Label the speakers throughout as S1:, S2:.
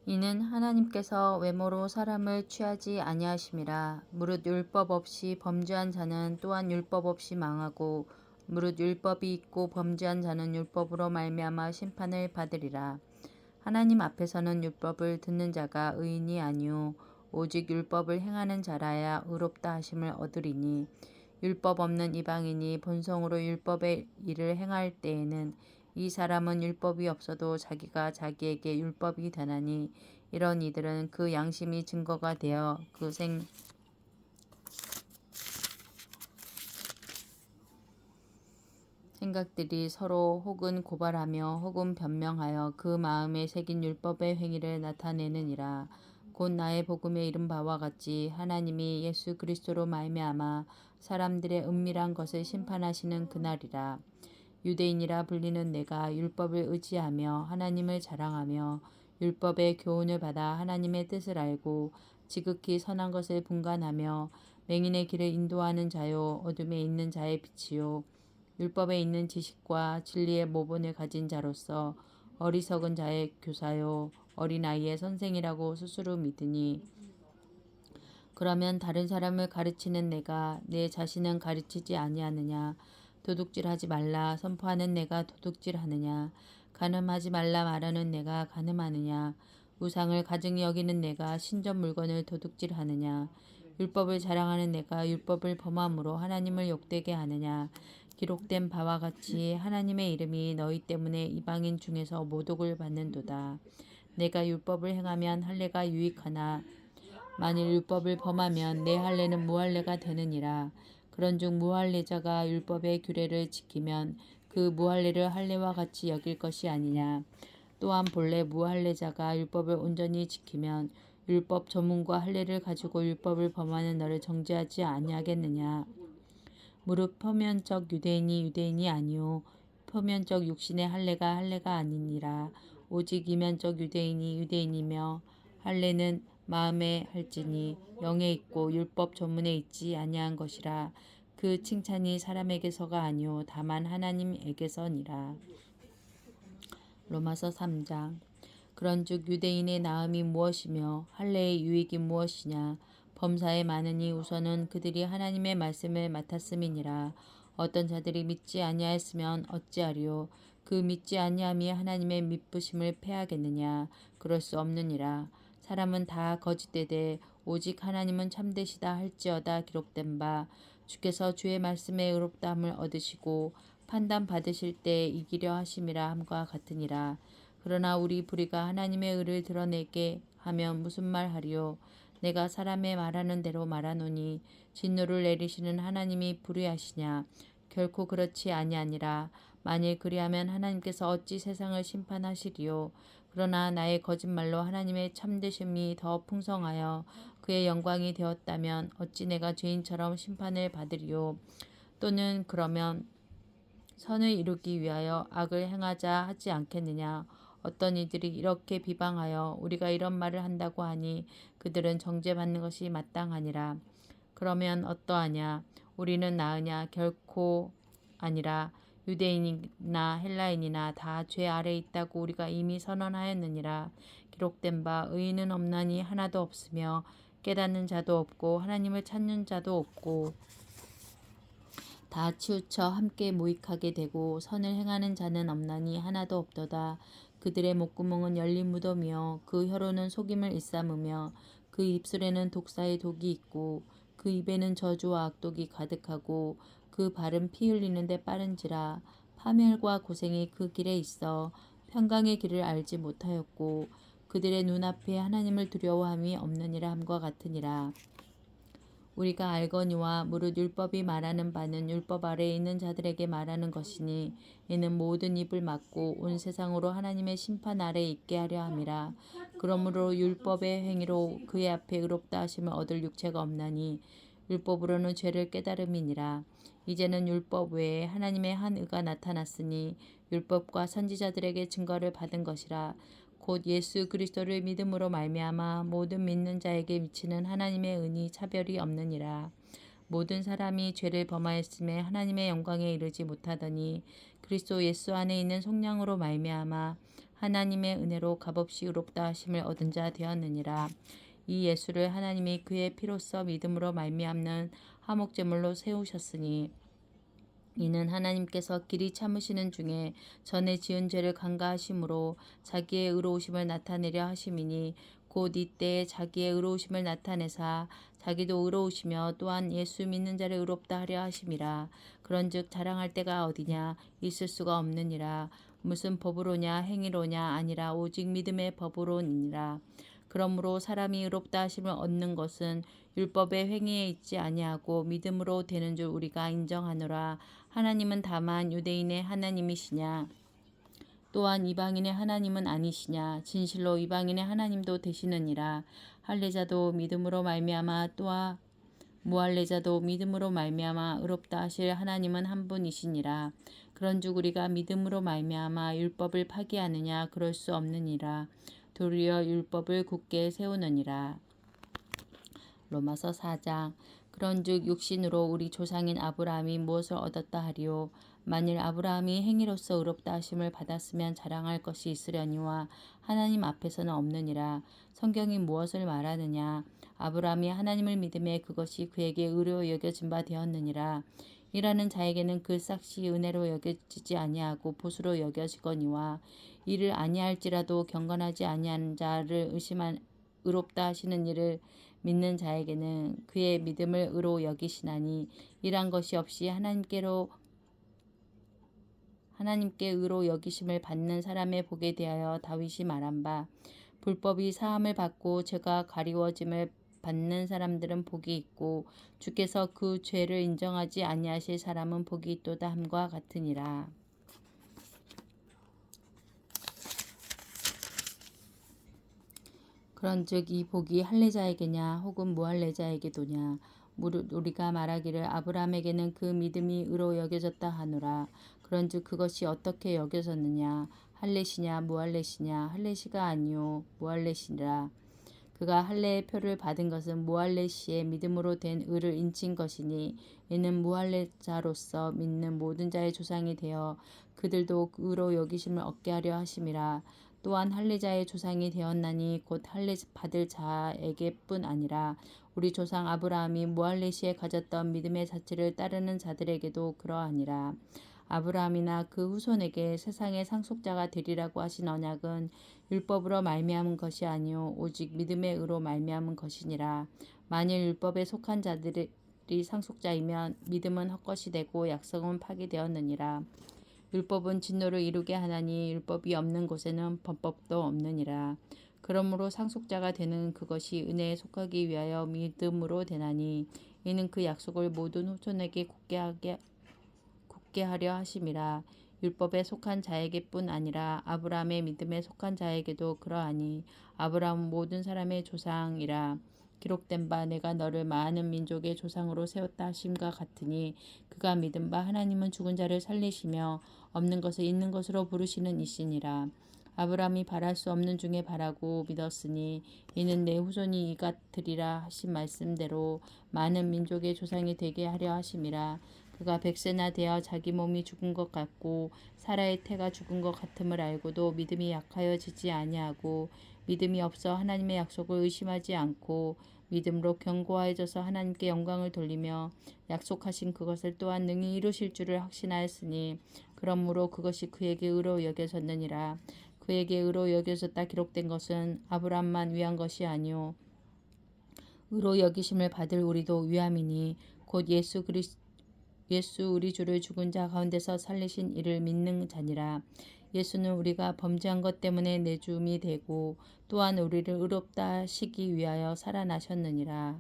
S1: 이는 하나님께서 외모로 사람을 취하지 아니하심이라. 무릇 율법 없이 범죄한 자는 또한 율법 없이 망하고 무릇 율법이 있고 범죄한 자는 율법으로 말미암아 심판을 받으리라. 하나님 앞에서는 율법을 듣는 자가 의인이 아니요 오직 율법을 행하는 자라야 의롭다 하심을 얻으리니, 율법 없는 이방인이 본성으로 율법의 일을 행할 때에는 이 사람은 율법이 없어도 자기가 자기에게 율법이 되나니, 이런 이들은 그 양심이 증거가 되어 그 생각들이 서로 혹은 고발하며 혹은 변명하여 그 마음에 새긴 율법의 행위를 나타내느니라. 곧 나의 복음에 이른 바와 같이 하나님이 예수 그리스도로 말미암아 사람들의 은밀한 것을 심판하시는 그날이라. 유대인이라 불리는 내가 율법을 의지하며 하나님을 자랑하며 율법의 교훈을 받아 하나님의 뜻을 알고 지극히 선한 것을 분간하며 맹인의 길을 인도하는 자요 어둠에 있는 자의 빛이요 율법에 있는 지식과 진리의 모본을 가진 자로서 어리석은 자의 교사요 어린아이의 선생이라고 스스로 믿으니, 그러면 다른 사람을 가르치는 내가 내 자신은 가르치지 아니하느냐? 도둑질하지 말라 선포하는 내가 도둑질하느냐? 간음하지 말라 말하는 내가 간음하느냐? 우상을 가증히 여기는 내가 신전 물건을 도둑질하느냐? 율법을 자랑하는 내가 율법을 범함으로 하나님을 욕되게 하느냐? 기록된 바와 같이 하나님의 이름이 너희 때문에 이방인 중에서 모독을 받는도다. 내가 율법을 행하면 할례가 유익하나 만일 율법을 범하면 내 할례는 무할례가 되느니라. 그런즉 무할례자가 율법의 규례를 지키면 그 무할례를 할례와 같이 여길 것이 아니냐. 또한 본래 무할례자가 율법을 온전히 지키면 율법 조문과 할례를 가지고 율법을 범하는 너를 정죄하지 아니하겠느냐. 무릇 표면적 유대인이 유대인이 아니요 표면적 육신의 할례가 할례가 아니니라. 오직 이면적 유대인이 유대인이며 할례는 마음에 할지니 영에 있고 율법 조문에 있지 아니한 것이라. 그 칭찬이 사람에게서가 아니요 다만 하나님에게서니라. 로마서 3장. 그런즉 유대인의 나음이 무엇이며 할례의 유익이 무엇이냐. 범사에 많으니 우선은 그들이 하나님의 말씀을 맡았음이니라. 어떤 자들이 믿지 아니하였으면 어찌하리요. 그 믿지 아니함이 하나님의 믿부심을 패하겠느냐. 그럴 수 없느니라. 사람은 다 거짓되되 오직 하나님은 참되시다 할지어다. 기록된 바 주께서 주의 말씀에 의롭다함을 얻으시고 판단 받으실 때 이기려 하심이라 함과 같으니라. 그러나 우리 불의가 하나님의 의를 드러내게 하면 무슨 말 하리요. 내가 사람의 말하는 대로 말하노니 진노를 내리시는 하나님이 불의하시냐. 결코 그렇지 아니하니라. 만일 그리하면 하나님께서 어찌 세상을 심판하시리요. 그러나 나의 거짓말로 하나님의 참되심이 더 풍성하여 그의 영광이 되었다면 어찌 내가 죄인처럼 심판을 받으리요. 또는 그러면 선을 이루기 위하여 악을 행하자 하지 않겠느냐. 어떤 이들이 이렇게 비방하여 우리가 이런 말을 한다고 하니 그들은 정죄받는 것이 마땅하니라. 그러면 어떠하냐. 우리는 나으냐. 결코 아니라. 유대인이나 헬라인이나 다 죄 아래 있다고 우리가 이미 선언하였느니라. 기록된 바 의인은 없나니 하나도 없으며 깨닫는 자도 없고 하나님을 찾는 자도 없고 다 치우쳐 함께 모익하게 되고 선을 행하는 자는 없나니 하나도 없도다. 그들의 목구멍은 열린 무덤이요 그 혀로는 속임을 일삼으며 그 입술에는 독사의 독이 있고 그 입에는 저주와 악독이 가득하고 그 발은 피 흘리는데 빠른지라. 파멸과 고생이 그 길에 있어 평강의 길을 알지 못하였고 그들의 눈앞에 하나님을 두려워함이 없느니라 함과 같으니라. 우리가 알거니와 무릇 율법이 말하는 바는 율법 아래에 있는 자들에게 말하는 것이니 이는 모든 입을 막고 온 세상으로 하나님의 심판 아래에 있게 하려 함이라. 그러므로 율법의 행위로 그의 앞에 의롭다 하심을 얻을 육체가 없나니 율법으로는 죄를 깨달음이니라. 이제는 율법 외에 하나님의 한 의가 나타났으니 율법과 선지자들에게 증거를 받은 것이라. 곧 예수 그리스도를 믿음으로 말미암아 모든 믿는 자에게 미치는 하나님의 은이 차별이 없느니라. 모든 사람이 죄를 범하였음에 하나님의 영광에 이르지 못하더니 그리스도 예수 안에 있는 속량으로 말미암아 하나님의 은혜로 값없이 의롭다 하심을 얻은 자 되었느니라. 이 예수를 하나님이 그의 피로써 믿음으로 말미암는 화목제물로 세우셨으니 이는 하나님께서 길이 참으시는 중에 전에 지은 죄를 간과하심으로 자기의 의로우심을 나타내려 하심이니 곧 이때에 자기의 의로우심을 나타내사 자기도 의로우시며 또한 예수 믿는 자를 의롭다 하려 하심이라. 그런즉 자랑할 때가 어디냐 있을 수가 없느니라. 무슨 법으로냐 행위로냐 아니라 오직 믿음의 법으로니라. 그러므로 사람이 의롭다 하심을 얻는 것은 율법의 행위에 있지 아니하고 믿음으로 되는 줄 우리가 인정하노라. 하나님은 다만 유대인의 하나님이시냐 또한 이방인의 하나님은 아니시냐. 진실로 이방인의 하나님도 되시느니라. 할례자도 믿음으로 말미암아 또한 무할례자도 믿음으로 말미암아 의롭다 하실 하나님은 한 분이시니라. 그런즉 우리가 믿음으로 말미암아 율법을 파기하느냐 그럴 수 없느니라. 도리어 율법을 굳게 세우느니라. 로마서 4장. 그런즉 육신으로 우리 조상인 아브라함이 무엇을 얻었다 하리요. 만일 아브라함이 행위로서 의롭다 하심을 받았으면 자랑할 것이 있으려니와 하나님 앞에서는 없느니라. 성경이 무엇을 말하느냐. 아브라함이 하나님을 믿음에 그것이 그에게 의로 여겨진 바 되었느니라. 이라는 자에게는 그 싹이 은혜로 여겨지지 아니하고 보수로 여겨지거니와 이를 아니할지라도 경건하지 아니한 자를 의롭다 하시는 이를 믿는 자에게는 그의 믿음을 의로 여기시나니 이란 것이 없이 하나님께 의로 여기심을 받는 사람의 복에 대하여 다윗이 말한 바 불법이 사함을 받고 죄가 가리워짐을 받는 사람들은 복이 있고 주께서 그 죄를 인정하지 아니하실 사람은 복이 있도다 함과 같으니라. 그런즉 이 복이 할례자에게냐 혹은 무할례자에게도냐. 우리가 말하기를 아브라함에게는 그 믿음이 의로 여겨졌다 하노라. 그런즉 그것이 어떻게 여겨졌느냐. 할례시냐 무할례시냐. 할례시가 아니요 무할례시니라. 그가 할례의 표를 받은 것은 무할례시의 믿음으로 된 의를 인친 것이니 이는 무할례자로서 믿는 모든 자의 조상이 되어 그들도 의로 여기심을 얻게 하려 하심이라. 또한 할례자의 조상이 되었나니 곧 할례 받을 자에게뿐 아니라 우리 조상 아브라함이 무할례시에 가졌던 믿음의 자체를 따르는 자들에게도 그러하니라. 아브라함이나 그 후손에게 세상의 상속자가 되리라고 하신 언약은 율법으로 말미암은 것이 아니요 오직 믿음의 의로 말미암은 것이니라. 만일 율법에 속한 자들이 상속자이면 믿음은 헛것이 되고 약속은 파기되었느니라. 율법은 진노를 이루게 하나니 율법이 없는 곳에는 범법도 없느니라. 그러므로 상속자가 되는 그것이 은혜에 속하기 위하여 믿음으로 되나니 이는 그 약속을 모든 후손에게 굳게 하려 하심이라. 율법에 속한 자에게뿐 아니라 아브라함의 믿음에 속한 자에게도 그러하니 아브라함은 모든 사람의 조상이라. 기록된 바 내가 너를 많은 민족의 조상으로 세웠다 하심과 같으니 그가 믿은 바 하나님은 죽은 자를 살리시며 없는 것을 있는 것으로 부르시는 이시니라. 아브라함이 바랄 수 없는 중에 바라고 믿었으니 이는 내 후손이 이 같으리라 하신 말씀대로 많은 민족의 조상이 되게 하려 하심이라. 그가 100세나 되어 자기 몸이 죽은 것 같고 사라의 태가 죽은 것 같음을 알고도 믿음이 약하여지지 아니하고 믿음이 없어 하나님의 약속을 의심하지 않고 믿음으로 견고하여져서 하나님께 영광을 돌리며 약속하신 그것을 또한 능히 이루실 줄을 확신하였으니 그러므로 그것이 그에게 의로 여겨졌느니라. 그에게 의로 여겨졌다 기록된 것은 아브라함만 위한 것이 아니요 의로 여기심을 받을 우리도 위함이니 곧 예수 우리 주를 죽은 자 가운데서 살리신 이를 믿는 자니라. 예수는 우리가 범죄한 것 때문에 내줌이 되고 또한 우리를 의롭다 하시기 위하여 살아나셨느니라.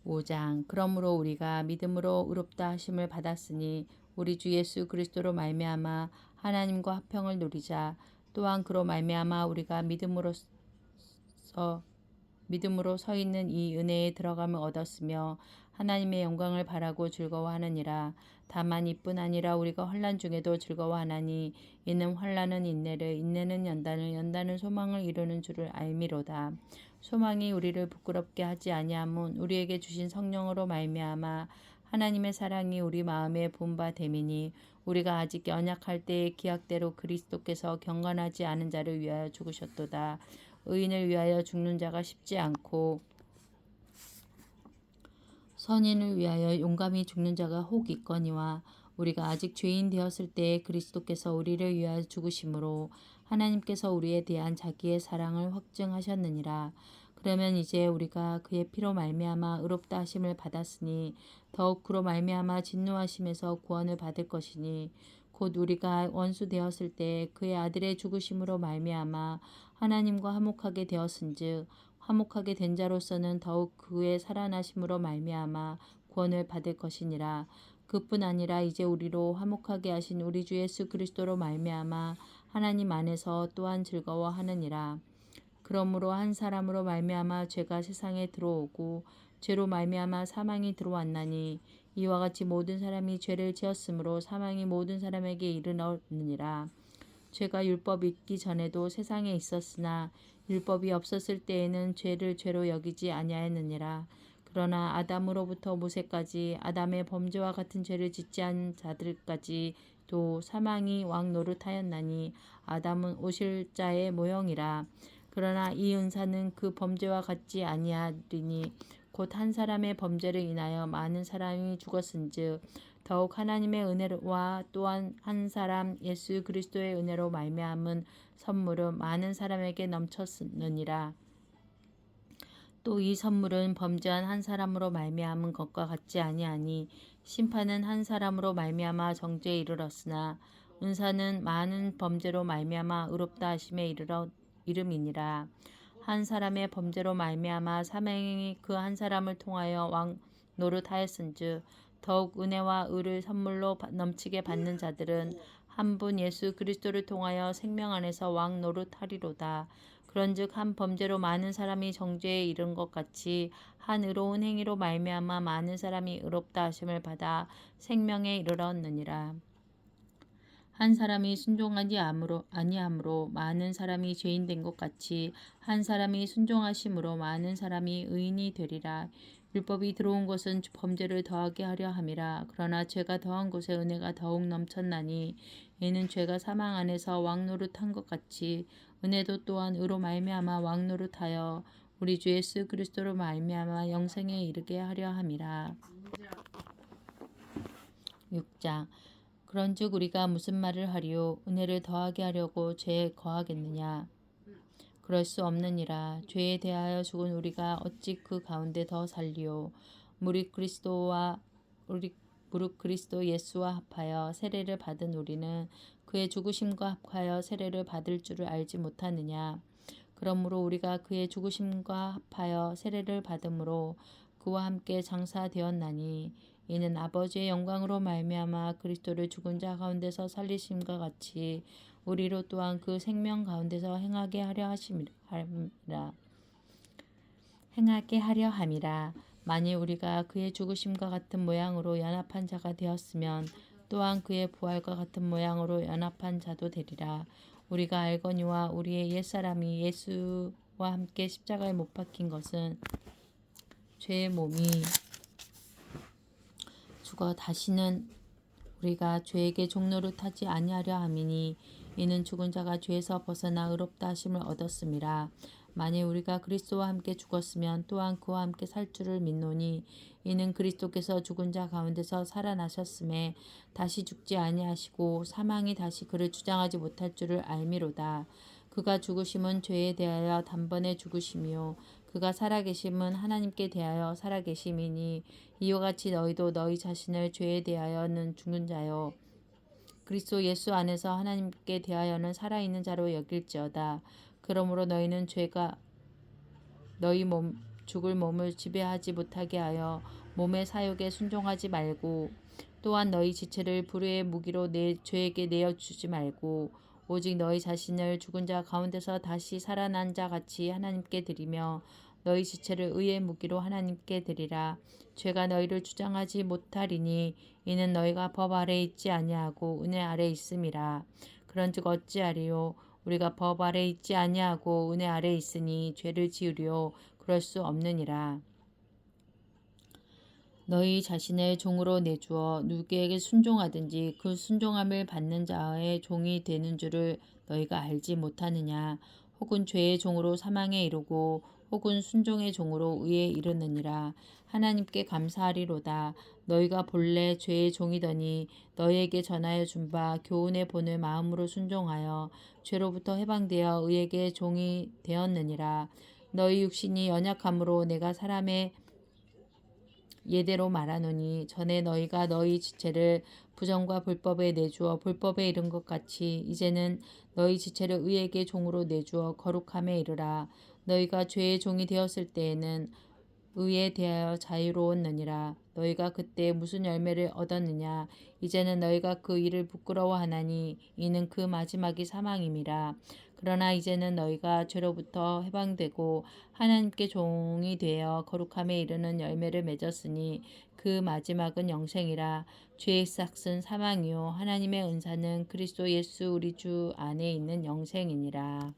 S1: 5장. 그러므로 우리가 믿음으로 의롭다 하심을 받았으니 우리 주 예수 그리스도로 말미암아 하나님과 화평을 누리자. 또한 그로 말미암아 우리가 믿음으로 서 있는 이 은혜에 들어감을 얻었으며 하나님의 영광을 바라고 즐거워하느니라. 다만 이뿐 아니라 우리가 환난 중에도 즐거워하나니 이는 환난은 인내를 인내는 연단을 연단은 소망을 이루는 줄을 알미로다. 소망이 우리를 부끄럽게 하지 아니함은 우리에게 주신 성령으로 말미암아 하나님의 사랑이 우리 마음에 본바 됨이니 우리가 아직 연약할 때의 기약대로 그리스도께서 경건하지 않은 자를 위하여 죽으셨도다. 의인을 위하여 죽는 자가 쉽지 않고 선인을 위하여 용감히 죽는 자가 혹 있거니와 우리가 아직 죄인 되었을 때에 그리스도께서 우리를 위하여 죽으심으로 하나님께서 우리에 대한 자기의 사랑을 확증하셨느니라. 그러면 이제 우리가 그의 피로 말미암아 의롭다 하심을 받았으니 더욱 그로 말미암아 진노하심에서 구원을 받을 것이니 곧 우리가 원수 되었을 때 그의 아들의 죽으심으로 말미암아 하나님과 화목하게 되었은즉 화목하게 된 자로서는 더욱 그의 살아나심으로 말미암아 구원을 받을 것이니라. 그뿐 아니라 이제 우리로 화목하게 하신 우리 주 예수 그리스도로 말미암아 하나님 안에서 또한 즐거워하느니라. 그러므로 한 사람으로 말미암아 죄가 세상에 들어오고 죄로 말미암아 사망이 들어왔나니 이와 같이 모든 사람이 죄를 지었으므로 사망이 모든 사람에게 이르렀느니라. 죄가 율법이 있기 전에도 세상에 있었으나 율법이 없었을 때에는 죄를 죄로 여기지 아니하였느니라. 그러나 아담으로부터 모세까지 아담의 범죄와 같은 죄를 짓지 않은 자들까지도 사망이 왕 노릇하였나니 아담은 오실 자의 모형이라. 그러나 이 은사는 그 범죄와 같지 아니하리니 곧 한 사람의 범죄를 인하여 많은 사람이 죽었은즉 더욱 하나님의 은혜와 또한 한 사람 예수 그리스도의 은혜로 말미암은 선물은 많은 사람에게 넘쳤느니라. 또 이 선물은 범죄한 한 사람으로 말미암은 것과 같지 아니하니 심판은 한 사람으로 말미암아 정죄에 이르렀으나 은사는 많은 범죄로 말미암아 의롭다 하심에 이름이니라. 한 사람의 범죄로 말미암아 사망이 그 한 사람을 통하여 왕 노릇하였은즉 더욱 은혜와 의를 선물로 넘치게 받는 자들은 한 분 예수 그리스도를 통하여 생명 안에서 왕 노릇하리로다. 그런즉 한 범죄로 많은 사람이 정죄에 이른 것 같이 한 의로운 행위로 말미암아 많은 사람이 의롭다 하심을 받아 생명에 이르렀느니라. 한 사람이 순종하지 아니함으로 많은 사람이 죄인 된 것 같이 한 사람이 순종하심으로 많은 사람이 의인이 되리라. 율법이 들어온 것은 범죄를 더하게 하려 함이라. 그러나 죄가 더한 곳에 은혜가 더욱 넘쳤나니 이는 죄가 사망 안에서 왕노릇한 것 같이 은혜도 또한 의로 말미암아 왕노릇하여 우리 주 예수 그리스도로 말미암아 영생에 이르게 하려 함이라. 6장 그런즉 우리가 무슨 말을 하리요? 은혜를 더하게 하려고 죄에 거하겠느냐? 그럴 수 없느니라. 죄에 대하여 죽은 우리가 어찌 그 가운데 더 살리요? 무릇 그리스도 예수와 합하여 세례를 받은 우리는 그의 죽으심과 합하여 세례를 받을 줄을 알지 못하느냐? 그러므로 우리가 그의 죽으심과 합하여 세례를 받음으로 그와 함께 장사되었나니 이는 아버지의 영광으로 말미암아 그리스도를 죽은 자 가운데서 살리심과 같이 우리로 또한 그 생명 가운데서 행하게 하려 함이라. 만일 우리가 그의 죽으심과 같은 모양으로 연합한 자가 되었으면 또한 그의 부활과 같은 모양으로 연합한 자도 되리라. 우리가 알거니와 우리의 옛사람이 예수와 함께 십자가에 못 박힌 것은 죄의 몸이 죽어 다시는 우리가 죄에게 종노릇하지 아니하려 함이니 이는 죽은 자가 죄에서 벗어나 의롭다 하심을 얻었음이라. 만일 우리가 그리스도와 함께 죽었으면 또한 그와 함께 살 줄을 믿노니 이는 그리스도께서 죽은 자 가운데서 살아나셨음에 다시 죽지 아니하시고 사망이 다시 그를 주장하지 못할 줄을 알미로다. 그가 죽으심은 죄에 대하여 단번에 죽으심이요 그가 살아계심은 하나님께 대하여 살아계심이니 이와 같이 너희도 너희 자신을 죄에 대하여는 죽는 자요 그리스도 예수 안에서 하나님께 대하여는 살아있는 자로 여길지어다. 그러므로 너희는 죄가 너희 죽을 몸을 지배하지 못하게 하여 몸의 사욕에 순종하지 말고 또한 너희 지체를 불의의 무기로 죄에게 내어주지 말고 오직 너희 자신을 죽은 자 가운데서 다시 살아난 자 같이 하나님께 드리며 너희 지체를 의의 무기로 하나님께 드리라. 죄가 너희를 주장하지 못하리니 이는 너희가 법 아래 있지 아니하고 은혜 아래 있음이라. 그런즉 어찌하리요? 우리가 법 아래 있지 아니하고 은혜 아래 있으니 죄를 지으리요? 그럴 수 없느니라. 너희 자신을 종으로 내주어 누구에게 순종하든지 그 순종함을 받는 자의 종이 되는 줄을 너희가 알지 못하느냐. 혹은 죄의 종으로 사망에 이르고 혹은 순종의 종으로 의에 이르느니라. 하나님께 감사하리로다. 너희가 본래 죄의 종이더니 너희에게 전하여 준 바 교훈의 본을 마음으로 순종하여 죄로부터 해방되어 의에게 종이 되었느니라. 너희 육신이 연약함으로 내가 사람의 예대로 말하노니 전에 너희가 너희 지체를 부정과 불법에 내주어 불법에 이른 것 같이 이제는 너희 지체를 의에게 종으로 내주어 거룩함에 이르라. 너희가 죄의 종이 되었을 때에는 의에 대하여 자유로웠느니라. 너희가 그때 무슨 열매를 얻었느냐. 이제는 너희가 그 일을 부끄러워하나니 이는 그 마지막이 사망임이라. 그러나 이제는 너희가 죄로부터 해방되고 하나님께 종이 되어 거룩함에 이르는 열매를 맺었으니 그 마지막은 영생이라. 죄의 싹은 사망이요 하나님의 은사는 그리스도 예수 우리 주 안에 있는 영생이니라.